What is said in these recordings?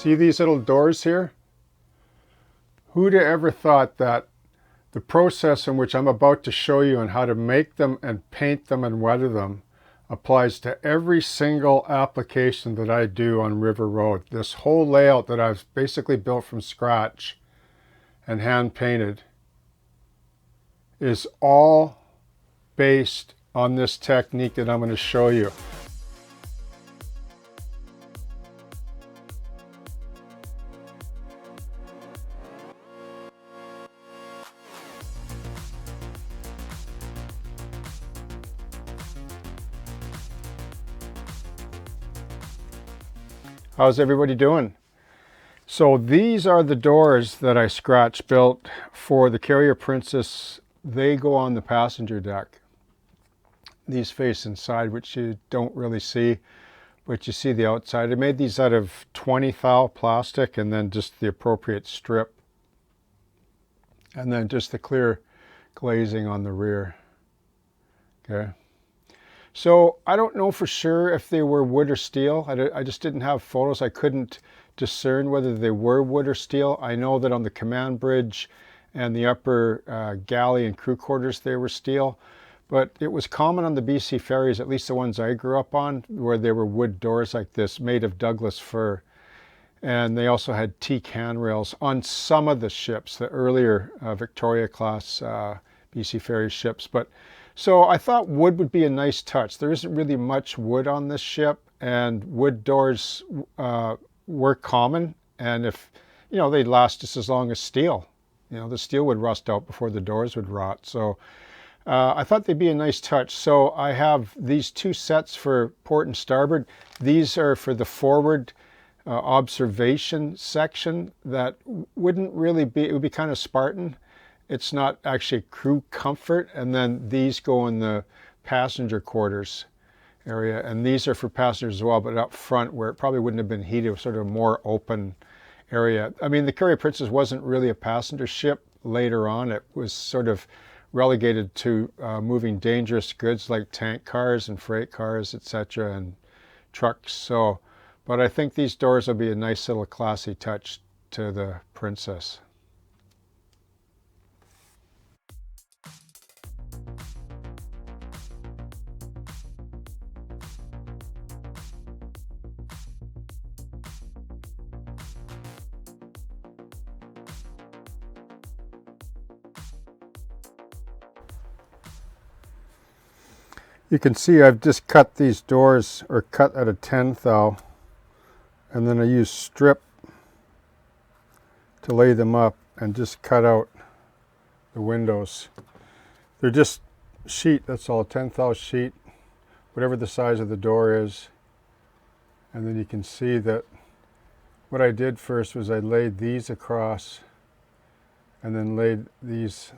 See these little doors here? Who'd have ever thought that the process in which I'm about to show you on how to make them and paint them and weather them applies to every single application that I do on River Road. This whole layout that I've basically built from scratch and hand painted is all based on this technique that I'm going to show you. How's everybody doing? So these are the doors that I scratch built for the Carrier Princess. They go on the passenger deck. These face inside, which you don't really see, but you see the outside. I made these out of 20 thou plastic and then just the appropriate strip. And then just the clear glazing on the rear. Okay. So I don't know for sure if they were wood or steel. I just didn't have photos. I couldn't discern whether they were wood or steel. I know that on the command bridge and the upper galley and crew quarters they were steel. But it was common on the BC ferries, at least the ones I grew up on, where there were wood doors like this made of Douglas fir. And they also had teak handrails on some of the ships, the earlier Victoria class BC ferry ships. So I thought wood would be a nice touch. There isn't really much wood on this ship, and wood doors were common. And if, they'd last just as long as steel. The steel would rust out before the doors would rot. So I thought they'd be a nice touch. So I have these two sets for port and starboard. These are for the forward observation section that wouldn't really be, it would be kind of Spartan. It's not actually crew comfort. And then these go in the passenger quarters area. And these are for passengers as well, but up front where it probably wouldn't have been heated, sort of a more open area. I mean, the Carrier Princess wasn't really a passenger ship later on. It was sort of relegated to moving dangerous goods like tank cars and freight cars, etc., and trucks. But I think these doors will be a nice little classy touch to the Princess. You can see I've just cut these doors, or cut at a 10 thou, and then I use strip to lay them up and just cut out the windows. They're just sheet, that's all, 10 thou sheet, whatever the size of the door is. And then you can see that what I did first was I laid these across and then laid these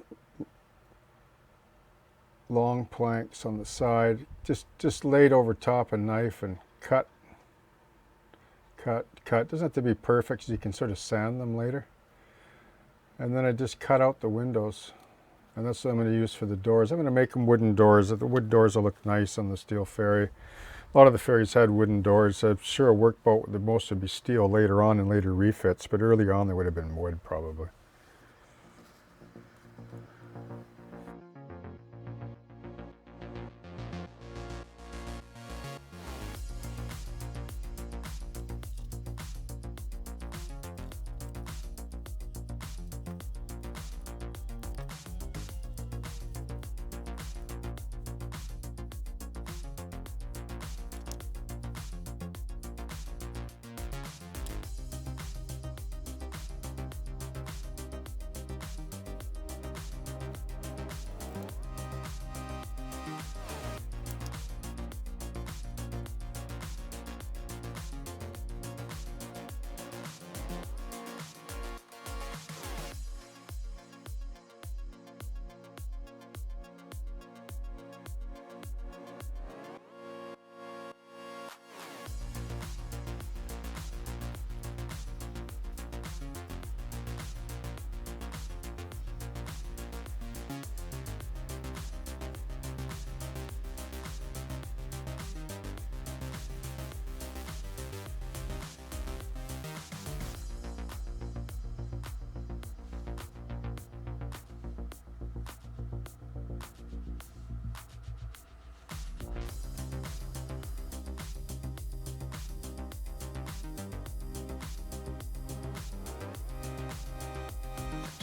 long planks on the side, just laid over top a knife and cut. Doesn't have to be perfect, so you can sort of sand them later. And then I just cut out the windows, and that's what I'm going to use for the doors. I'm going to make them wooden doors. The wood doors will look nice on the steel ferry. A lot of the ferries had wooden doors. I'm sure a workboat, the most would be steel later on in later refits, but earlier on they would have been wood probably.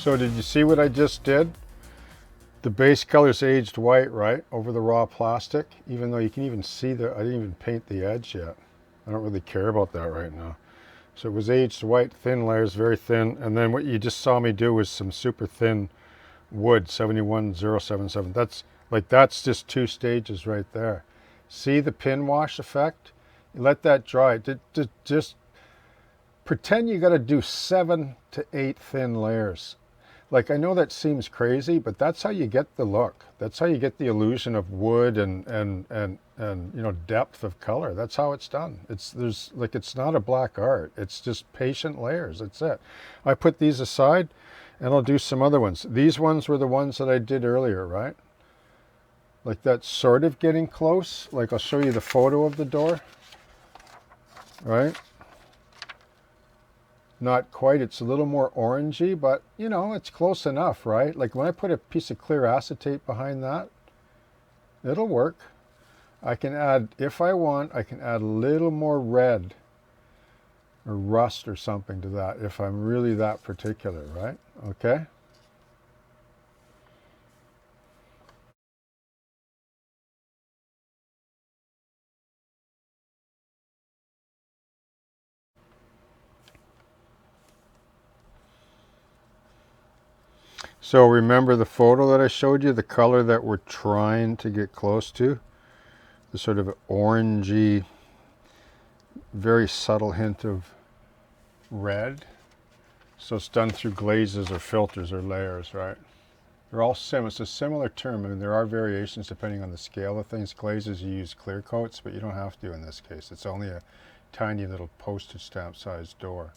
So did you see what I just did? The base color's aged white, right, over the raw plastic, even though you can even see I didn't even paint the edge yet. I don't really care about that right now. So it was aged white, thin layers, very thin, and then what you just saw me do was some super thin wood, 71077. That's just 2 stages right there. See the pin wash effect? You let that dry. Just pretend you got to do 7 to 8 thin layers. Like, I know that seems crazy, but that's how you get the look. That's how you get the illusion of wood and you know, depth of color. That's how it's done. It's not a black art. It's just patient layers. That's it. I put these aside and I'll do some other ones. These ones were the ones that I did earlier, right? Like, that's sort of getting close. Like, I'll show you the photo of the door, right? Not quite, it's a little more orangey, but you know, it's close enough, right? Like, when I put a piece of clear acetate behind that, it'll work. I can add, if I want, I can add a little more red or rust or something to that if I'm really that particular, right? Okay. So remember the photo that I showed you, the color that we're trying to get close to? The sort of orangey, very subtle hint of red. So it's done through glazes or filters or layers, right? They're all similar. It's a similar term. I mean, there are variations depending on the scale of things. Glazes, you use clear coats, but you don't have to in this case. It's only a tiny little postage stamp sized door.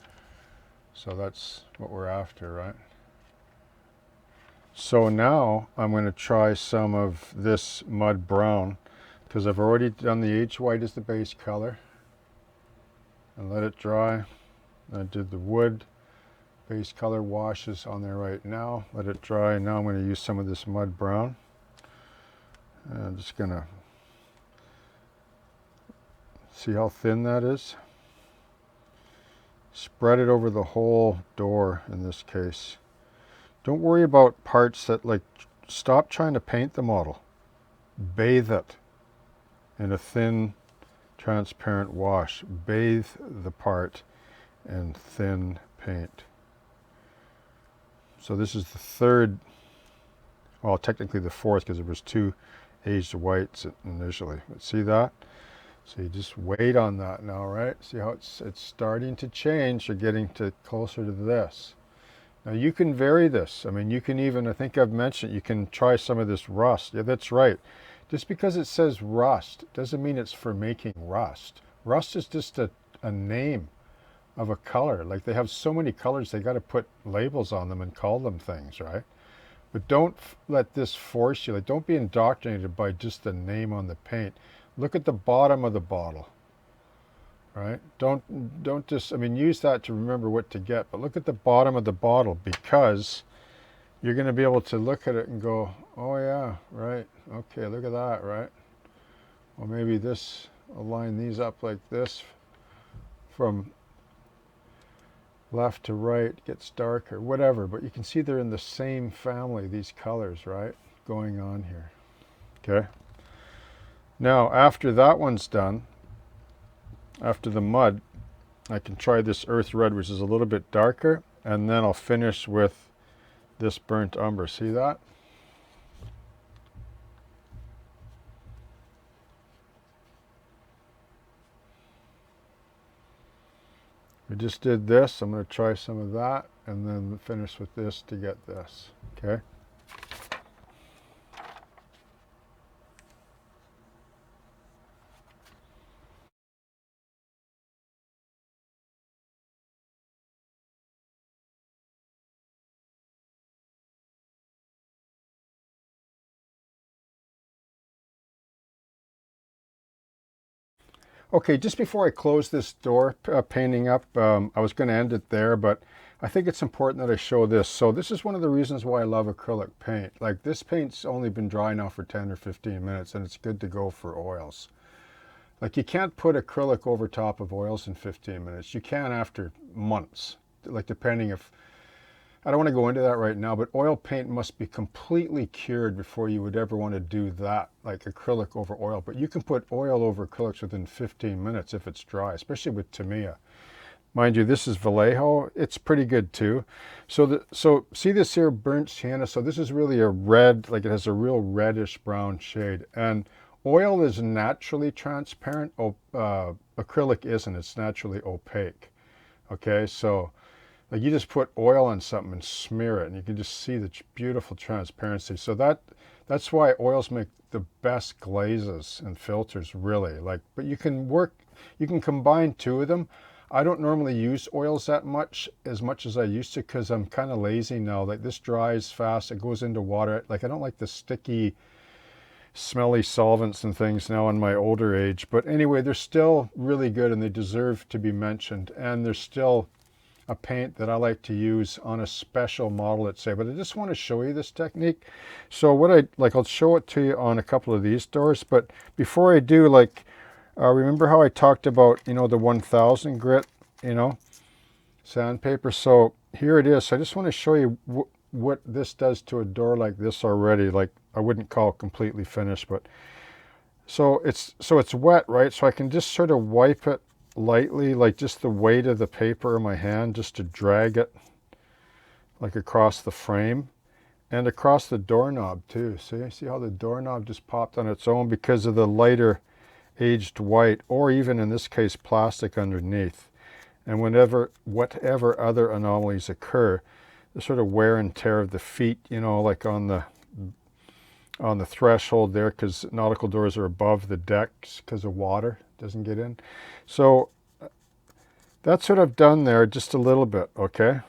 So that's what we're after, right? So now I'm going to try some of this mud brown because I've already done the H white as the base color and let it dry. I did the wood base color washes on there right now. Let it dry. Now I'm going to use some of this mud brown. And I'm just going to see how thin that is. Spread it over the whole door in this case. Don't worry about parts that, like, stop trying to paint the model. Bathe it in a thin, transparent wash. Bathe the part in thin paint. So this is the third, well, technically the fourth, because there was 2 aged whites initially. But see that? So you just wait on that now, right? See how it's starting to change. You're getting closer to this. Now you can vary this. I mean, you can even, I think I've mentioned, you can try some of this rust. Yeah, that's right. Just because it says rust doesn't mean it's for making rust. Rust is just a name of a color. Like, they have so many colors, they got to put labels on them and call them things, right? But don't let this force you. Like, don't be indoctrinated by just the name on the paint. Look at the bottom of the bottle. Right? Don't just, I mean, use that to remember what to get, but look at the bottom of the bottle, because you're going to be able to look at it and go, oh yeah, right, okay, look at that, right? Well, maybe this, I'll line these up like this from left to right, gets darker, whatever, but you can see they're in the same family, these colors, right, going on here. Okay. Now, after that one's done, after the mud, I can try this earth red, which is a little bit darker, and then I'll finish with this burnt umber. See that? We just did this. I'm going to try some of that and then finish with this to get this. Okay. Okay, just before I close this door painting up, I was going to end it there, but I think it's important that I show this. So this is one of the reasons why I love acrylic paint. Like, this paint's only been dry now for 10 or 15 minutes, and it's good to go for oils. Like, you can't put acrylic over top of oils in 15 minutes. You can after months, like, depending if, I don't want to go into that right now, but oil paint must be completely cured before you would ever want to do that, like acrylic over oil. But you can put oil over acrylics within 15 minutes if it's dry, especially with Tamiya. Mind you, this is Vallejo. It's pretty good too. So see this here burnt sienna? So this is really a red, like it has a real reddish brown shade. And oil is naturally transparent. Acrylic isn't. It's naturally opaque. Okay, so like you just put oil on something and smear it, and you can just see the beautiful transparency. So that's why oils make the best glazes and filters, really. Like, but you can combine two of them. I don't normally use oils that much as I used to, because I'm kind of lazy now. Like this dries fast, it goes into water. Like I don't like the sticky, smelly solvents and things now in my older age. But anyway, they're still really good and they deserve to be mentioned. And they're still a paint that I like to use on a special model, let's say. But I just want to show you this technique. So I'll show it to you on a couple of these doors. But before I do, remember how I talked about, the 1000 grit, sandpaper? So here it is. So I just want to show you what this does to a door like this already. Like I wouldn't call it completely finished, but so it's wet, right? So I can just sort of wipe it lightly, like just the weight of the paper in my hand, just to drag it like across the frame and across the doorknob too. See how the doorknob just popped on its own because of the lighter aged white, or even in this case plastic underneath. And whatever other anomalies occur, the sort of wear and tear of the feet, like on the threshold there, because nautical doors are above the decks because of water doesn't get in. So that's what I've done there, just a little bit, okay,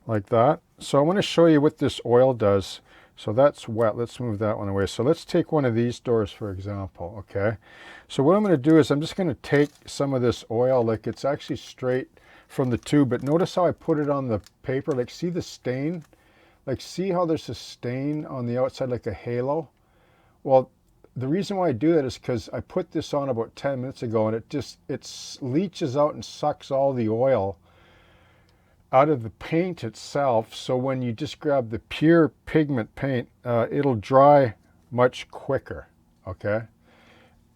like that. So I want to show you what this oil does. So that's wet. Let's move that one away. So let's take one of these doors, for example, okay? So what I'm going to do is I'm just going to take some of this oil, like it's actually straight from the tube, but notice how I put it on the paper. Like, see the stain? Like, see how there's a stain on the outside, like a halo? Well, the reason why I do that is because I put this on about 10 minutes ago, and it leaches out and sucks all the oil out of the paint itself. So when you just grab the pure pigment paint, it'll dry much quicker, okay?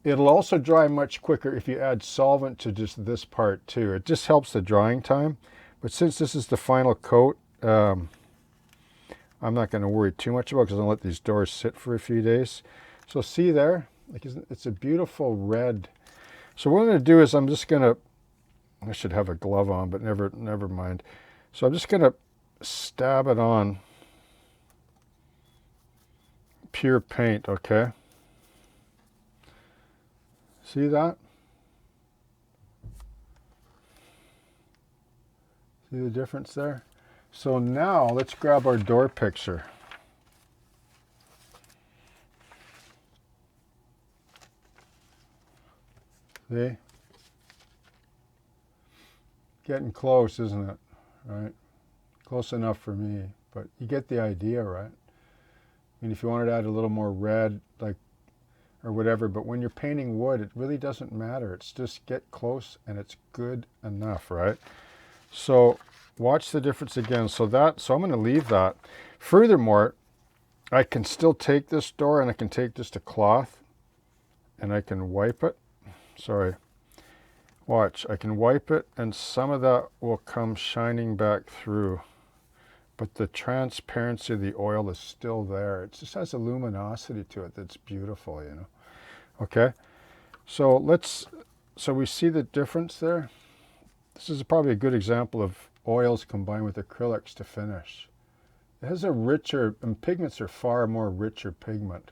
It'll also dry much quicker if you add solvent to just this part too. It just helps the drying time. But since this is the final coat, I'm not going to worry too much about it, because I'm going to let these doors sit for a few days. So see there, like it's a beautiful red. So what I'm going to do is I should have a glove on, but never mind. So I'm just going to stab it on pure paint, okay? See that? See the difference there? So now let's grab our door picture. See? Getting close, isn't it? Right? Close enough for me, but you get the idea, right? I mean, if you wanted to add a little more red, like, or whatever, but when you're painting wood, it really doesn't matter. It's just get close and it's good enough, right? So watch the difference again. So I'm going to leave that. Furthermore, I can still take this door and I can take just a cloth and I can wipe it. Sorry. Watch, I can wipe it and some of that will come shining back through. But the transparency of the oil is still there. It just has a luminosity to it that's beautiful, Okay, so we see the difference there. This is probably a good example of oils combined with acrylics to finish. It has a richer, and pigments are far more richer pigment,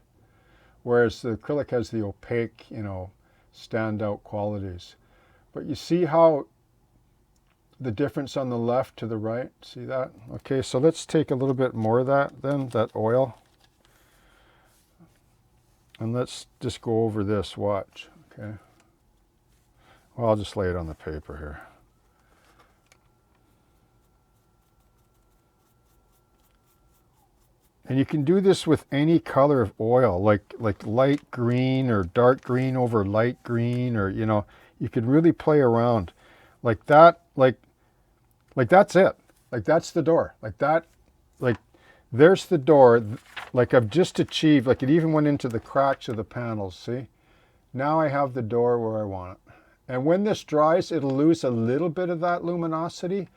whereas the acrylic has the opaque, standout qualities. But you see how the difference on the left to the right, see that? Okay, so let's take a little bit more of that then, that oil. And let's just go over this, watch, okay? Well, I'll just lay it on the paper here. And you can do this with any color of oil, like light green or dark green over light green, or, you can really play around like that. Like that's it. Like that's the door. Like that, like there's the door. Like I've just achieved, like it even went into the cracks of the panels, see? Now I have the door where I want it. And when this dries, it'll lose a little bit of that luminosity,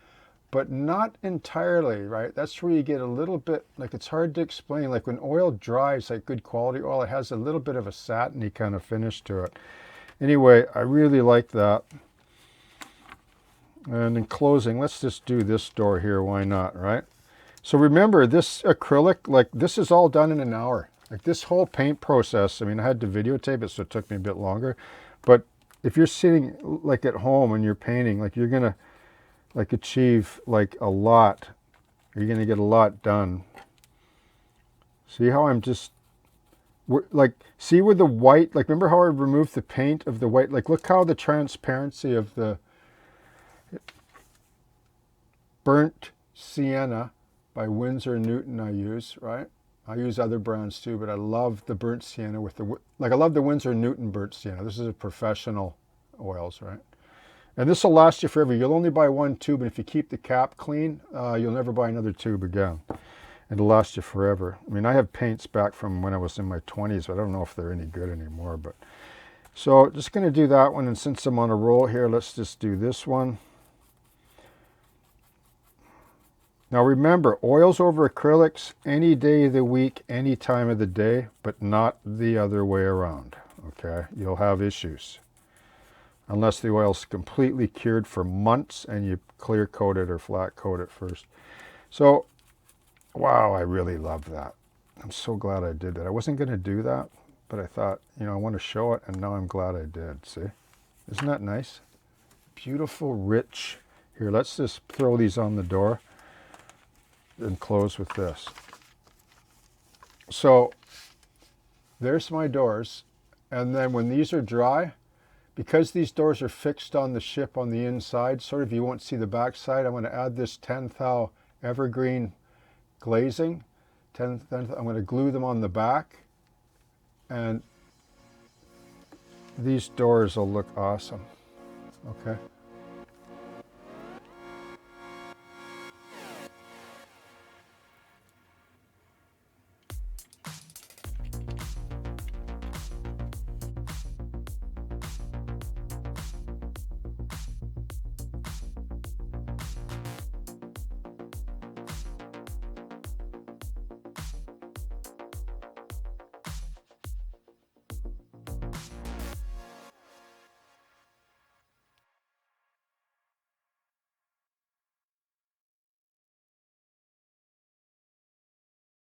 but not entirely, right? That's where you get a little bit, like it's hard to explain. Like when oil dries, like good quality oil, it has a little bit of a satiny kind of finish to it. Anyway, I really like that. And in closing, let's just do this door here. Why not, right? So remember, this acrylic, like this is all done in an hour. Like this whole paint process, I mean, I had to videotape it, so it took me a bit longer. But if you're sitting like at home and you're painting, like you're gonna like achieve like a lot. You're gonna get a lot done. See how I'm just like, see where the white, like remember how I removed the paint of the white? Like look how the transparency of the burnt sienna by Winsor & Newton I use, right? I use other brands too, but I love the burnt sienna with the, like I love the Winsor & Newton burnt sienna. This is a professional oils, right? And this will last you forever. You'll only buy one tube, and if you keep the cap clean, you'll never buy another tube again. It'll last you forever. I mean, I have paints back from when I was in my 20s, but I don't know if they're any good anymore. But so just going to do that one, and since I'm on a roll here, let's just do this one. Now remember, oils over acrylics any day of the week, any time of the day, but not the other way around, okay? You'll have issues. Unless the oil's completely cured for months and you clear coat it or flat coat it first. So, wow, I really love that. I'm so glad I did that. I wasn't going to do that, but I thought, you know, I want to show it, and now I'm glad I did, see? Isn't that nice? Beautiful, rich. Here, let's just throw these on the door and close with this. So there's my doors, and then when these are dry, because these doors are fixed on the ship on the inside, sort of you won't see the back side, I'm going to add this 10 thou evergreen glazing. I'm going to glue them on the back, and these doors will look awesome. Okay.